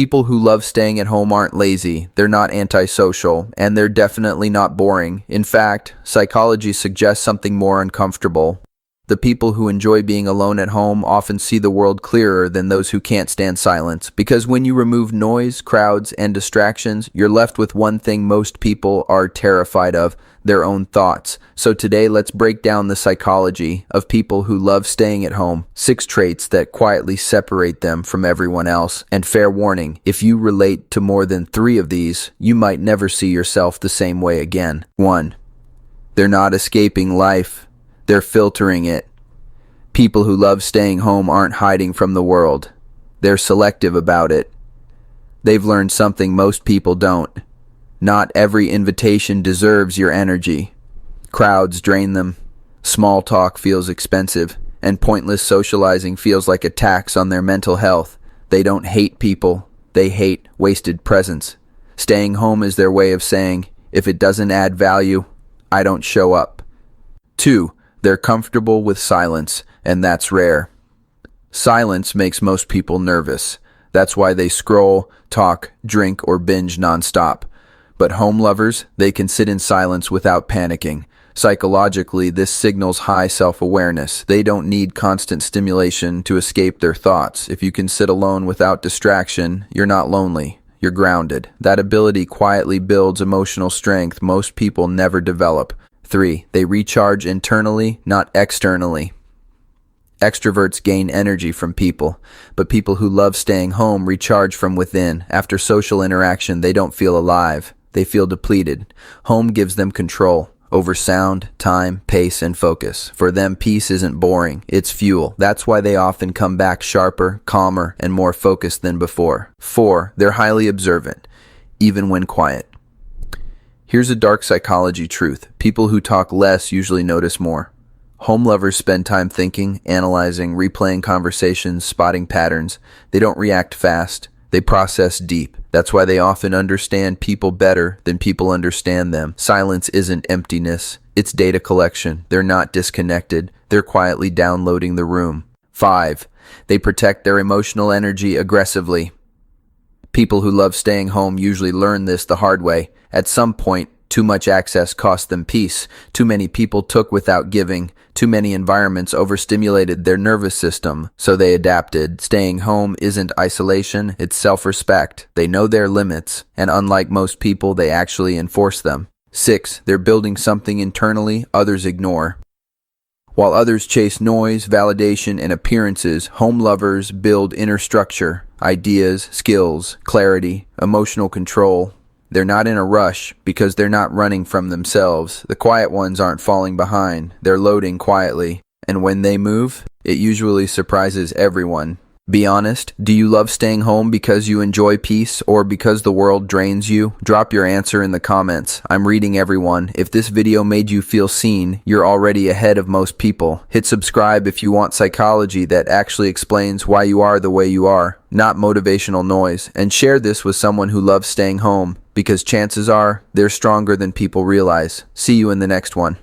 People who love staying at home aren't lazy, they're not antisocial, and they're definitely not boring. In fact, psychology suggests something more uncomfortable. The people who enjoy being alone at home often see the world clearer than those who can't stand silence, because when you remove noise, crowds, and distractions, you're left with one thing most people are terrified of: their own thoughts. So today, let's break down the psychology of people who love staying at home, 6 traits that quietly separate them from everyone else. And fair warning, if you relate to more than 3 of these, you might never see yourself the same way again. 1. They're not escaping life, they're filtering it. People who love staying home aren't hiding from the world, they're selective about it. They've learned something most people don't. Not every invitation deserves your energy. Crowds drain them, small talk feels expensive, and pointless socializing feels like a tax on their mental health. They don't hate people, they hate wasted presence. Staying home is their way of saying, if it doesn't add value, I don't show up. 2. They're comfortable with silence, and that's rare. Silence makes most people nervous. That's why they scroll, talk, drink, or binge nonstop. But home lovers, they can sit in silence without panicking. Psychologically, this signals high self-awareness. They don't need constant stimulation to escape their thoughts. If you can sit alone without distraction, you're not lonely, you're grounded. That ability quietly builds emotional strength most people never develop. 3. They recharge internally, not externally. Extroverts gain energy from people, but people who love staying home recharge from within. After social interaction, they don't feel alive. They feel depleted. Home gives them control over sound, time, pace, and focus. For them, peace isn't boring, it's fuel. That's why they often come back sharper, calmer, and more focused than before. 4. They're highly observant, even when quiet. Here's a dark psychology truth. People who talk less usually notice more. Home lovers spend time thinking, analyzing, replaying conversations, spotting patterns. They don't react fast. They process deep. That's why they often understand people better than people understand them. Silence isn't emptiness, it's data collection. They're not disconnected, they're quietly downloading the room. 5. They protect their emotional energy aggressively. People who love staying home usually learn this the hard way. At some point, too much access cost them peace. Too many people took without giving. Too many environments overstimulated their nervous system, so they adapted. Staying home isn't isolation, it's self-respect. They know their limits, and unlike most people, they actually enforce them. 6. They're building something internally others ignore. While others chase noise, validation, and appearances, home lovers build inner structure, ideas, skills, clarity, emotional control. They're not in a rush because they're not running from themselves. The quiet ones aren't falling behind. They're loading quietly. And when they move, it usually surprises everyone. Be honest, do you love staying home because you enjoy peace or because the world drains you? Drop your answer in the comments. I'm reading everyone. If this video made you feel seen, you're already ahead of most people. Hit subscribe if you want psychology that actually explains why you are the way you are, not motivational noise. And share this with someone who loves staying home, because chances are they're stronger than people realize. See you in the next one.